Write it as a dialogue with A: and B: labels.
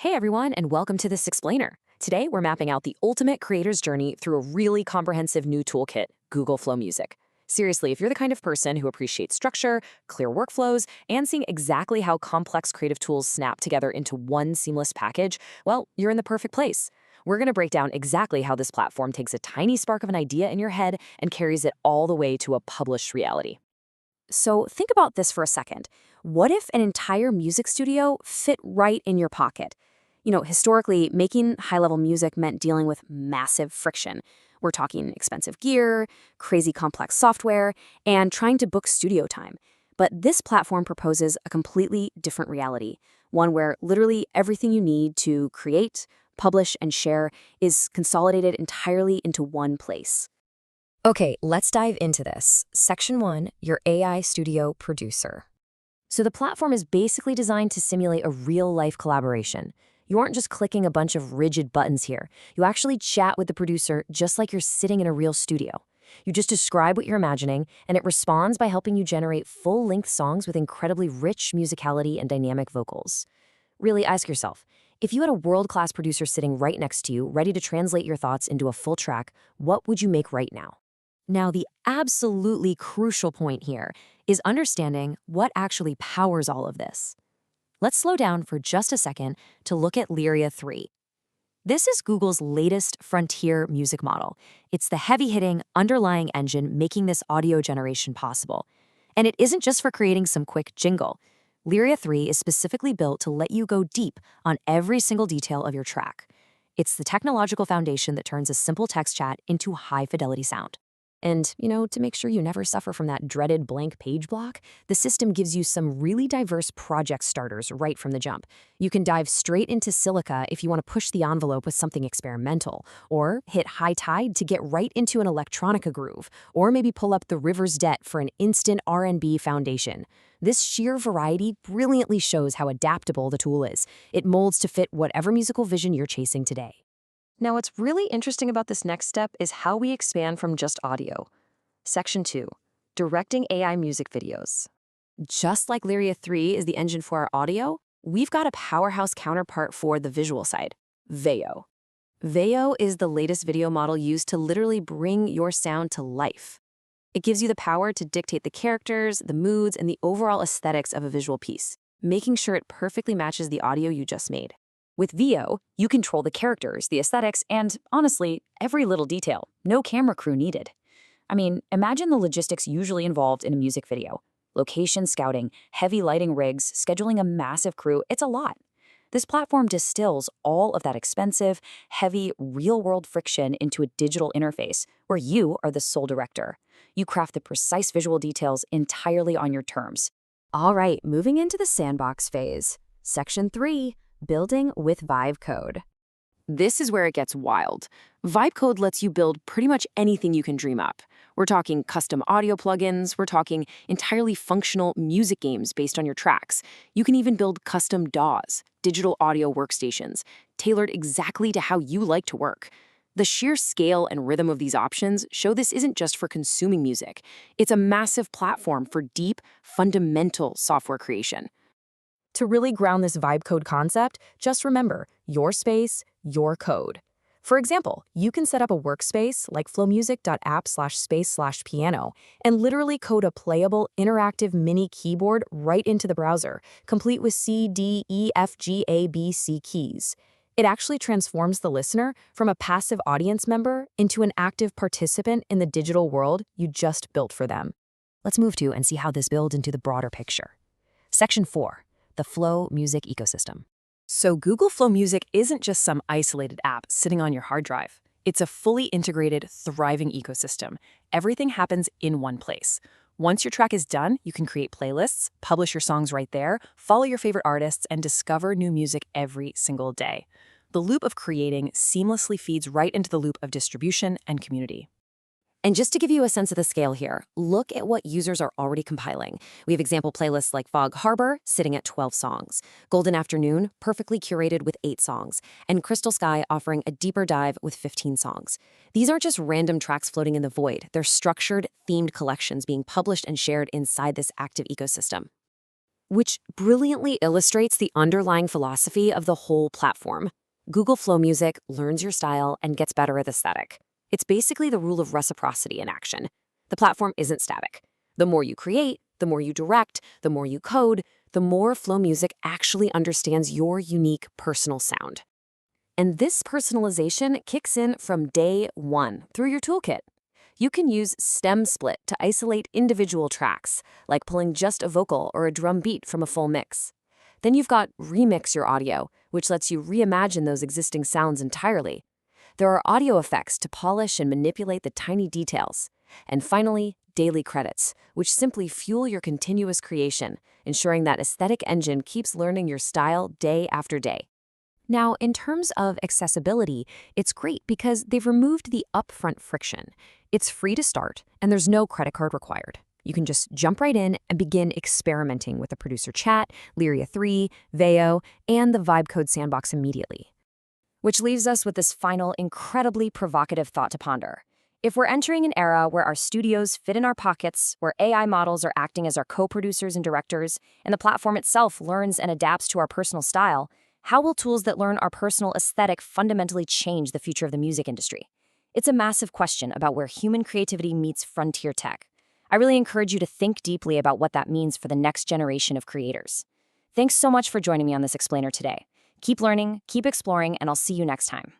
A: Hey everyone, and welcome to This Explainer. Today, we're mapping out the ultimate creator's journey through a really comprehensive new toolkit, Google Flow Music. Seriously, if you're the kind of person who appreciates structure, clear workflows, and seeing exactly how complex creative tools snap together into one seamless package, well, you're in the perfect place. We're going to break down exactly how this platform takes a tiny spark of an idea in your head and carries it all the way to a published reality. So think about this for a second. What if an entire music studio fit right in your pocket? Historically, making high-level music meant dealing with massive friction. We're talking expensive gear, crazy complex software, and trying to book studio time. But this platform proposes a completely different reality, one where literally everything you need to create, publish, and share is consolidated entirely into one place. Okay, let's dive into this. Section 1, your AI Studio Producer. So the platform is basically designed to simulate a real-life collaboration. You aren't just clicking a bunch of rigid buttons here. You actually chat with the producer just like you're sitting in a real studio. You just describe what you're imagining, and it responds by helping you generate full-length songs with incredibly rich musicality and dynamic vocals. Really ask yourself, if you had a world-class producer sitting right next to you, ready to translate your thoughts into a full track, what would you make right now? Now, the absolutely crucial point here is understanding what actually powers all of this. Let's slow down for just a second to look at Lyria 3. This is Google's latest frontier music model. It's the heavy-hitting, underlying engine making this audio generation possible. And it isn't just for creating some quick jingle. Lyria 3 is specifically built to let you go deep on every single detail of your track. It's the technological foundation that turns a simple text chat into high-fidelity sound. And, to make sure you never suffer from that dreaded blank page block, the system gives you some really diverse project starters right from the jump. You can dive straight into Silica if you want to push the envelope with something experimental, or hit High Tide to get right into an electronica groove, or maybe pull up the River's Debt for an instant R&B foundation. This sheer variety brilliantly shows how adaptable the tool is. It molds to fit whatever musical vision you're chasing today. Now, what's really interesting about this next step is how we expand from just audio. Section 2, directing AI music videos. Just like Lyria 3 is the engine for our audio, we've got a powerhouse counterpart for the visual side, Veo. Veo is the latest video model used to literally bring your sound to life. It gives you the power to dictate the characters, the moods, and the overall aesthetics of a visual piece, making sure it perfectly matches the audio you just made. With Veo, you control the characters, the aesthetics, and, honestly, every little detail. No camera crew needed. I mean, imagine the logistics usually involved in a music video. Location scouting, heavy lighting rigs, scheduling a massive crew, it's a lot. This platform distills all of that expensive, heavy, real-world friction into a digital interface where you are the sole director. You craft the precise visual details entirely on your terms. All right, moving into the sandbox phase. Section 3. Building with Vibe Code. This is where it gets wild. Vibe Code lets you build pretty much anything you can dream up. We're talking custom audio plugins, we're talking entirely functional music games based on your tracks. You can even build custom DAWs, digital audio workstations, tailored exactly to how you like to work. The sheer scale and rhythm of these options show this isn't just for consuming music. It's a massive platform for deep, fundamental software creation. To really ground this vibe code concept, just remember, your space, your code. For example, you can set up a workspace like flowmusic.app/space/piano and literally code a playable, interactive mini keyboard right into the browser, complete with C, D, E, F, G, A, B, C keys. It actually transforms the listener from a passive audience member into an active participant in the digital world you just built for them. Let's move to and see how this builds into the broader picture. Section 4. The Flow Music ecosystem. So Google Flow Music isn't just some isolated app sitting on your hard drive. It's a fully integrated, thriving ecosystem. Everything happens in one place. Once your track is done, you can create playlists, publish your songs right there, follow your favorite artists, and discover new music every single day. The loop of creating seamlessly feeds right into the loop of distribution and community. And just to give you a sense of the scale here, look at what users are already compiling. We have example playlists like Fog Harbor, sitting at 12 songs, Golden Afternoon, perfectly curated with 8 songs, and Crystal Sky offering a deeper dive with 15 songs. These aren't just random tracks floating in the void. They're structured, themed collections being published and shared inside this active ecosystem. which brilliantly illustrates the underlying philosophy of the whole platform. Google Flow Music learns your style and gets better at aesthetic. It's basically the rule of reciprocity in action. The platform isn't static. The more you create, the more you direct, the more you code, the more Flow Music actually understands your unique personal sound. And this personalization kicks in from day one through your toolkit. You can use stem split to isolate individual tracks, like pulling just a vocal or a drum beat from a full mix. Then you've got Remix Your Audio, which lets you reimagine those existing sounds entirely. There are audio effects to polish and manipulate the tiny details. And finally, Daily Credits, which simply fuel your continuous creation, ensuring that aesthetic engine keeps learning your style day after day. Now, in terms of accessibility, it's great because they've removed the upfront friction. It's free to start, and there's no credit card required. You can just jump right in and begin experimenting with the Producer Chat, Lyria 3, Veo, and the Vibe Code Sandbox immediately. Which leaves us with this final, incredibly provocative thought to ponder. If we're entering an era where our studios fit in our pockets, where AI models are acting as our co-producers and directors, and the platform itself learns and adapts to our personal style, how will tools that learn our personal aesthetic fundamentally change the future of the music industry? It's a massive question about where human creativity meets frontier tech. I really encourage you to think deeply about what that means for the next generation of creators. Thanks so much for joining me on this explainer today. Keep learning, keep exploring, and I'll see you next time.